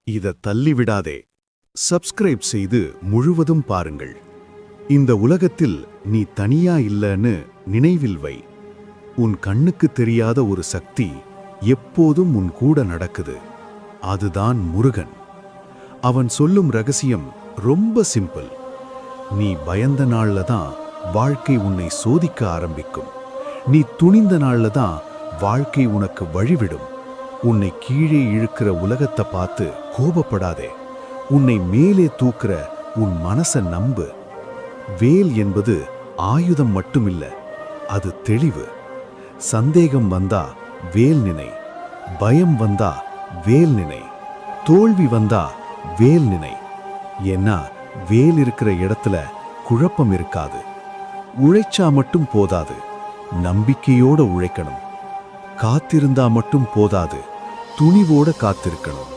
இத தள்ளிவிடாதே. சப்ஸ்கிரைப் செய்து முழுவதும் பாருங்கள். இந்த உலகத்தில் நீ தனியா இல்லன்னு நினைவில் வை. உன் கண்ணுக்கு தெரியாத ஒரு சக்தி எப்போதும் உன் கூட நடக்குது. அதுதான் முருகன். அவன் சொல்லும் ரகசியம் ரொம்ப சிம்பிள். நீ பயந்த நாள்ல தான் வாழ்க்கை உன்னை சோதிக்க ஆரம்பிக்கும். நீ துணிந்த நாள்ல தான் வாழ்க்கை உனக்கு வழிவிடும். உன்னை கீழே இழுக்கிற உலகத்தை பார்த்து கோபப்படாதே. உன்னை மேலே தூக்குற உன் மனச நம்பு. வேல் என்பது ஆயுதம் மட்டுமில்ல, அது தெளிவு. சந்தேகம் வந்தா வேல் நினை, பயம் வந்தா வேல் நினை, தோல்வி வந்தா வேல் நினை. ஏன்னா வேல் இருக்கிற இடத்துல குழப்பம் இருக்காது. உழைச்சா மட்டும் போதாது, நம்பிக்கையோட உழைக்கணும். காத்திருந்தா மட்டும் போதாது, துணிவோட காத்திருக்கணும்.